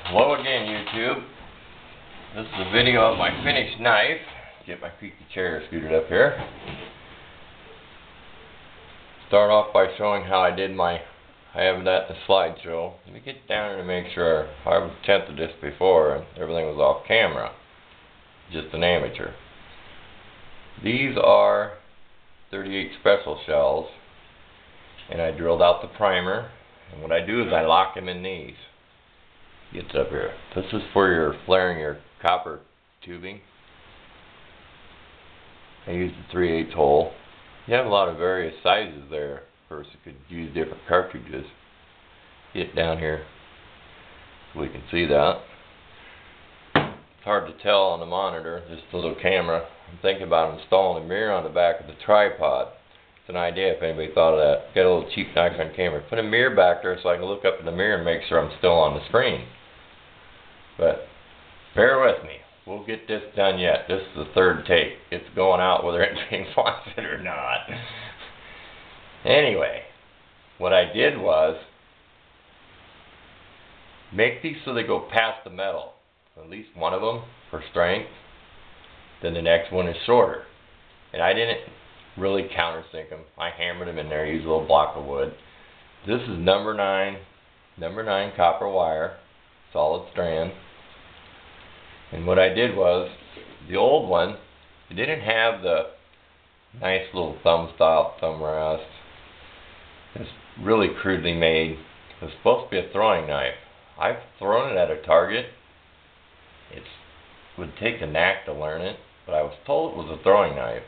Hello again, YouTube. This is a video of my finished knife. Get my creaky chair scooted up here. Start off by showing how I have that in the slideshow. Let me get down here to make sure. I attempted this before and everything was off camera. Just an amateur. These are 38 special shells, and I drilled out the primer, and what I do is I lock them in these. Gets up here. This is for your flaring your copper tubing. I used a 3/8 hole. You have a lot of various sizes there. Of course, you could use different cartridges. Get down here so we can see that. It's hard to tell on the monitor, just a little camera. I'm thinking about installing a mirror on the back of the tripod. It's an idea if anybody thought of that. Get a little cheap Nikon camera. Put a mirror back there so I can look up in the mirror and make sure I'm still on the screen. But bear with me. We'll get this done yet. This is the third take. It's going out whether anybody wants it or not. Anyway, what I did was make these so they go past the metal. At least one of them for strength. Then the next one is shorter. And I didn't really countersink them. I hammered them in there, used a little block of wood. This is number 9 copper wire, solid strand. And what I did was, the old one, it didn't have the nice little thumb rest. It's really crudely made. It's supposed to be a throwing knife. I've thrown it at a target. It would take a knack to learn it, but I was told it was a throwing knife.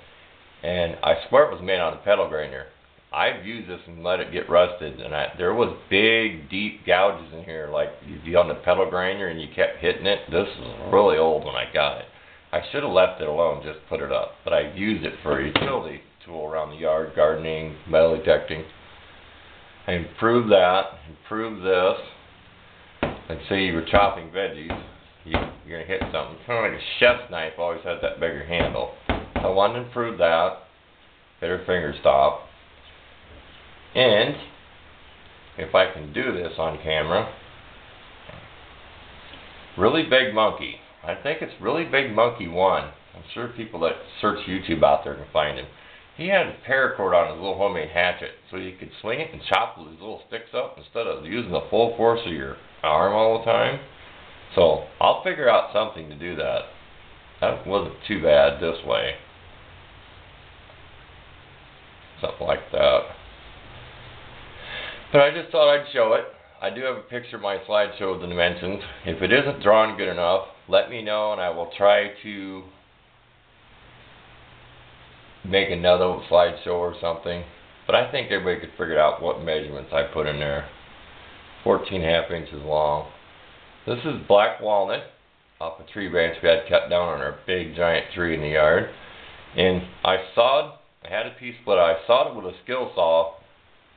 And I swear it was made on a pedal grinder. I've used this and let it get rusted, and there was big, deep gouges in here, like you'd be on the pedal grinder and you kept hitting it. This was really old when I got it. I should have left it alone, just put it up. But I used it for a utility tool around the yard, gardening, metal detecting. I improved that, improved this. Like say you were chopping veggies, you're going to hit something. Kind of like a chef's knife, always has that bigger handle. I wanted to improve that, better finger stop. And if I can do this on camera, Really Big Monkey. I think it's Really Big Monkey 1. I'm sure people that search YouTube out there can find him. He had a paracord on his little homemade hatchet, so you could swing it and chop these little sticks up instead of using the full force of your arm all the time. So I'll figure out something to do that. That wasn't too bad this way. Something like that. But I just thought I'd show it. I do have a picture of my slideshow of the dimensions. If it isn't drawn good enough, let me know and I will try to make another slideshow or something. But I think everybody could figure out what measurements I put in there. 14.5 inches long. This is black walnut off a tree branch we had cut down on our big giant tree in the yard. And I had a piece split. I sawed it with a skill saw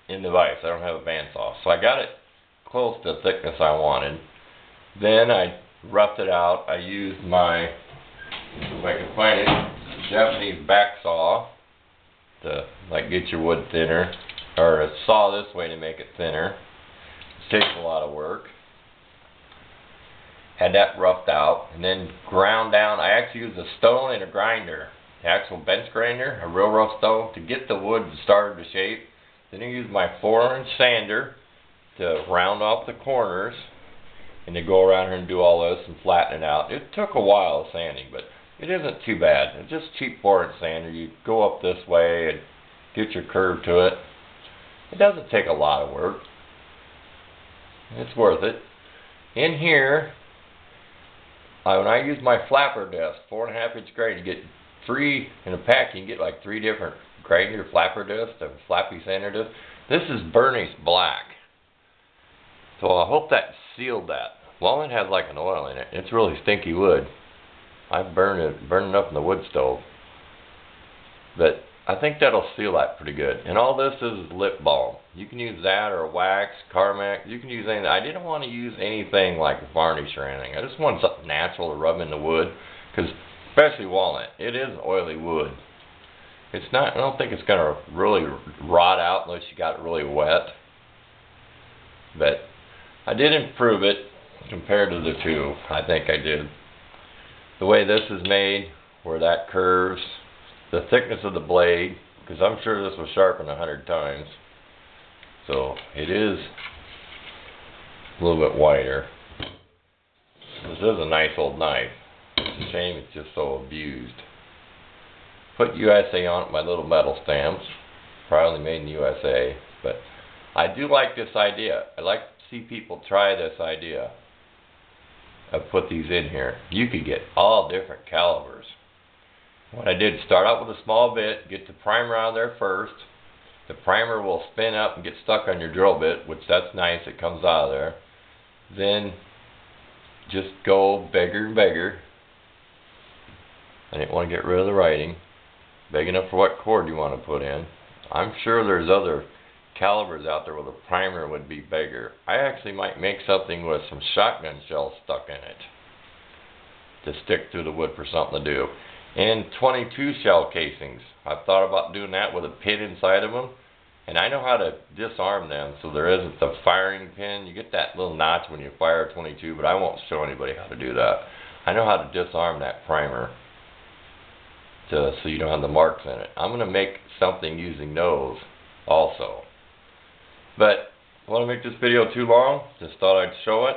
in the vise. I don't have a bandsaw. So I got it close to the thickness I wanted. Then I roughed it out. I used my, if I can find it, Japanese back saw to like get your wood thinner, or a saw this way to make it thinner. It takes a lot of work. Had that roughed out and then ground down. I actually used a stone and a grinder, the actual bench grinder, a real rough stone, to get the wood started to shape. Then I used my 4-inch sander to round off the corners and to go around here and do all this and flatten it out. It took a while of sanding, but it isn't too bad. It's just cheap 4-inch sander. You go up this way and get your curve to it. It doesn't take a lot of work. It's worth it. In here, when I use my flapper disc, 4.5-inch grade, you get 3 in a pack. You can get like 3 different grinder flapper discs, a flappy sander disc. This is burnished black. So I hope that sealed that. Walnut has like an oil in it. It's really stinky wood. I burned it up in the wood stove. But I think that'll seal that pretty good. And all this is lip balm. You can use that or wax, Carmax. You can use anything. I didn't want to use anything like varnish or anything. I just wanted something natural to rub in the wood. Because especially walnut, it is oily wood. It's not, I don't think it's going to really rot out unless you got it really wet. But I did improve it. compared to the two. I think I did. The way this is made, where that curves, the thickness of the blade, because I'm sure this was sharpened 100 times. So it is a little bit wider. This is a nice old knife. It's a shame it's just so abused. Put USA on it, my little metal stamps. Probably made in the USA. But I do like this idea. I like to see people try this idea. I put these in here. You could get all different calibers. What I did, start out with a small bit, get the primer out of there first. The primer will spin up and get stuck on your drill bit, which that's nice, it comes out of there. Then just go bigger and bigger. I didn't want to get rid of the writing. Big enough for what cord you want to put in. I'm sure there's other calibers out there where the primer would be bigger. I actually might make something with some shotgun shells stuck in it to stick through the wood for something to do. And 22 shell casings. I've thought about doing that with a pin inside of them. And I know how to disarm them so there isn't the firing pin. You get that little notch when you fire a 22, but I won't show anybody how to do that. I know how to disarm that primer so you don't have the marks in it. I'm going to make something using those also. But I don't want to make this video too long. Just thought I'd show it.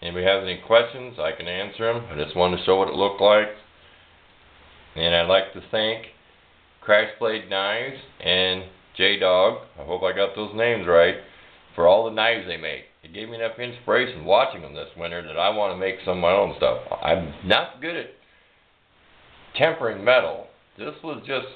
Anybody has any questions, I can answer them. I just wanted to show what it looked like. And I'd like to thank Crash Blade Knives and J-Dog, I hope I got those names right, for all the knives they make. It gave me enough inspiration watching them this winter that I want to make some of my own stuff. I'm not good at tempering metal. This was just,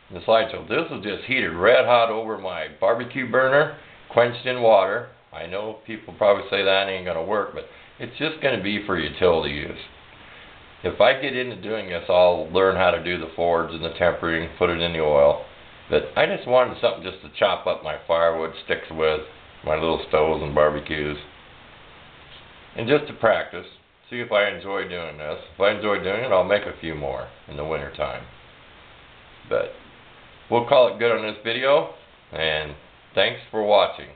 in the slideshow, this was just heated red hot over my barbecue burner, quenched in water. I know people probably say that ain't going to work, but it's just going to be for utility use. If I get into doing this, I'll learn how to do the forge and the tempering, put it in the oil. But I just wanted something just to chop up my firewood sticks with, my little stoves and barbecues. And just to practice, see if I enjoy doing this. If I enjoy doing it, I'll make a few more in the winter time. But we'll call it good on this video, and thanks for watching.